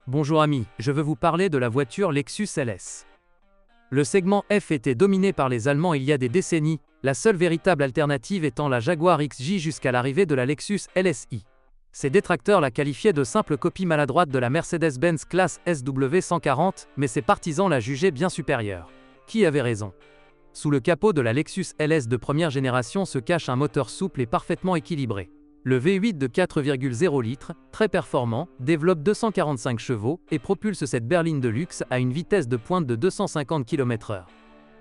Bonjour amis, je veux vous parler de la voiture Lexus LS. Le segment F était dominé par les Allemands il y a des décennies, la seule véritable alternative étant la Jaguar XJ jusqu'à l'arrivée de la Lexus LSI. Ses détracteurs la qualifiaient de simple copie maladroite de la Mercedes-Benz classe SW140, mais ses partisans la jugeaient bien supérieure. Qui avait raison? Sous le capot de la Lexus LS de première génération se cache un moteur souple et parfaitement équilibré. Le V8 de 4,0 litres, très performant, développe 245 chevaux et propulse cette berline de luxe à une vitesse de pointe de 250 km/h.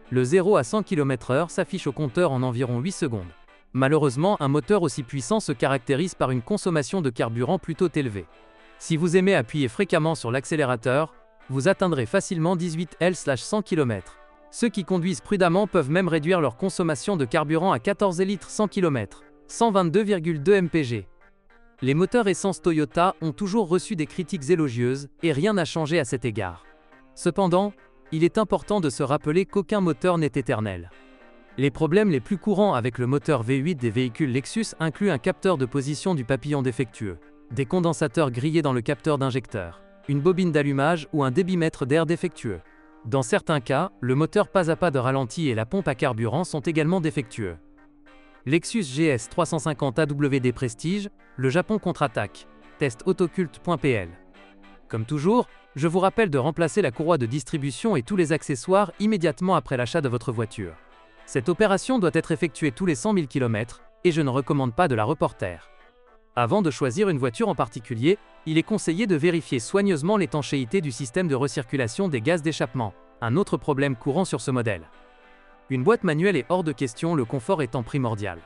Le 0 à 100 km/h s'affiche au compteur en environ 8 secondes. Malheureusement, un moteur aussi puissant se caractérise par une consommation de carburant plutôt élevée. Si vous aimez appuyer fréquemment sur l'accélérateur, vous atteindrez facilement 18 L/100 km. Ceux qui conduisent prudemment peuvent même réduire leur consommation de carburant à 14 litres 100 km. 122,2 mpg. Les moteurs essence Toyota ont toujours reçu des critiques élogieuses, et rien n'a changé à cet égard. Cependant, il est important de se rappeler qu'aucun moteur n'est éternel. Les problèmes les plus courants avec le moteur V8 des véhicules Lexus incluent un capteur de position du papillon défectueux, des condensateurs grillés dans le capteur d'injecteur, une bobine d'allumage ou un débitmètre d'air défectueux. Dans certains cas, le moteur pas à pas de ralenti et la pompe à carburant sont également défectueux. Lexus GS 350 AWD Prestige, le Japon contre-attaque. Test autoculte.pl. Comme toujours, je vous rappelle de remplacer la courroie de distribution et tous les accessoires immédiatement après l'achat de votre voiture. Cette opération doit être effectuée tous les 100 000 km, et je ne recommande pas de la reporter. Avant de choisir une voiture en particulier, il est conseillé de vérifier soigneusement l'étanchéité du système de recirculation des gaz d'échappement, un autre problème courant sur ce modèle. Une boîte manuelle est hors de question, le confort étant primordial.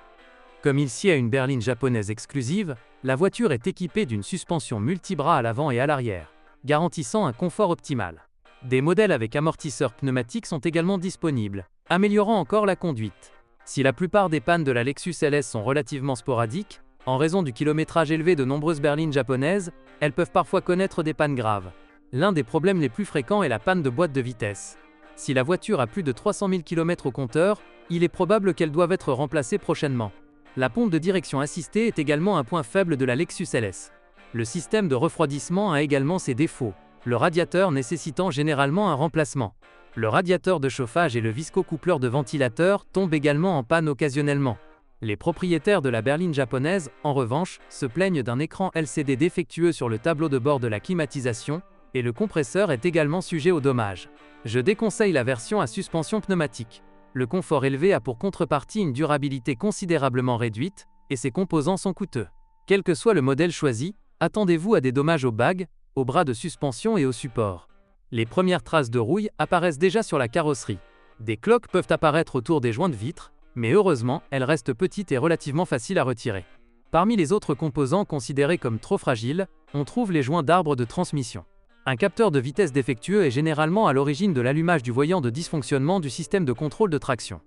Comme il sied à une berline japonaise exclusive, la voiture est équipée d'une suspension multibras à l'avant et à l'arrière, garantissant un confort optimal. Des modèles avec amortisseurs pneumatiques sont également disponibles, améliorant encore la conduite. Si la plupart des pannes de la Lexus LS sont relativement sporadiques, en raison du kilométrage élevé de nombreuses berlines japonaises, elles peuvent parfois connaître des pannes graves. L'un des problèmes les plus fréquents est la panne de boîte de vitesse. Si la voiture a plus de 300 000 km au compteur, il est probable qu'elle doive être remplacée prochainement. La pompe de direction assistée est également un point faible de la Lexus LS. Le système de refroidissement a également ses défauts, le radiateur nécessitant généralement un remplacement. Le radiateur de chauffage et le viscocoupleur de ventilateur tombent également en panne occasionnellement. Les propriétaires de la berline japonaise, en revanche, se plaignent d'un écran LCD défectueux sur le tableau de bord de la climatisation, et le compresseur est également sujet aux dommages. Je déconseille la version à suspension pneumatique. Le confort élevé a pour contrepartie une durabilité considérablement réduite, et ses composants sont coûteux. Quel que soit le modèle choisi, attendez-vous à des dommages aux bagues, aux bras de suspension et aux supports. Les premières traces de rouille apparaissent déjà sur la carrosserie. Des cloques peuvent apparaître autour des joints de vitre, mais heureusement, elles restent petites et relativement faciles à retirer. Parmi les autres composants considérés comme trop fragiles, on trouve les joints d'arbre de transmission. Un capteur de vitesse défectueux est généralement à l'origine de l'allumage du voyant de dysfonctionnement du système de contrôle de traction.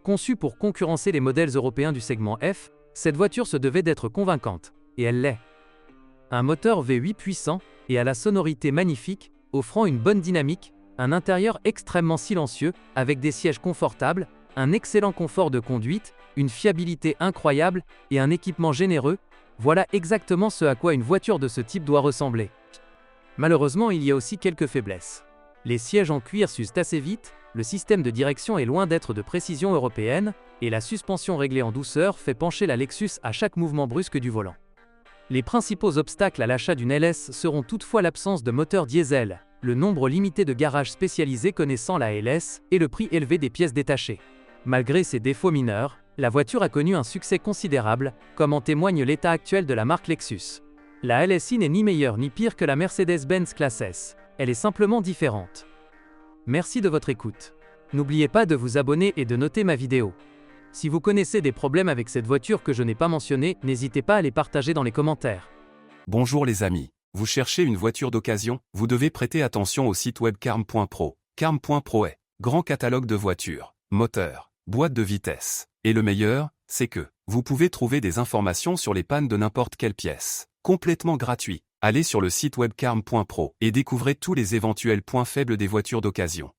Conçue pour concurrencer les modèles européens du segment F, cette voiture se devait d'être convaincante, et elle l'est. Un moteur V8 puissant, et à la sonorité magnifique, offrant une bonne dynamique, un intérieur extrêmement silencieux, avec des sièges confortables, un excellent confort de conduite, une fiabilité incroyable, et un équipement généreux, voilà exactement ce à quoi une voiture de ce type doit ressembler. Malheureusement, il y a aussi quelques faiblesses. Les sièges en cuir s'usent assez vite, le système de direction est loin d'être de précision européenne, et la suspension réglée en douceur fait pencher la Lexus à chaque mouvement brusque du volant. Les principaux obstacles à l'achat d'une LS seront toutefois l'absence de moteur diesel, le nombre limité de garages spécialisés connaissant la LS, et le prix élevé des pièces détachées. Malgré ces défauts mineurs, la voiture a connu un succès considérable, comme en témoigne l'état actuel de la marque Lexus. La LSI n'est ni meilleure ni pire que la Mercedes-Benz classe S, elle est simplement différente. Merci de votre écoute. N'oubliez pas de vous abonner et de noter ma vidéo. Si vous connaissez des problèmes avec cette voiture que je n'ai pas mentionné, n'hésitez pas à les partager dans les commentaires. Bonjour les amis. Vous cherchez une voiture d'occasion? Vous devez prêter attention au site web carm.pro. Carm.pro est grand catalogue de voitures, moteurs, boîtes de vitesse. Et le meilleur, c'est que vous pouvez trouver des informations sur les pannes de n'importe quelle pièce. Complètement gratuit. Allez sur le site web carm.pro et découvrez tous les éventuels points faibles des voitures d'occasion.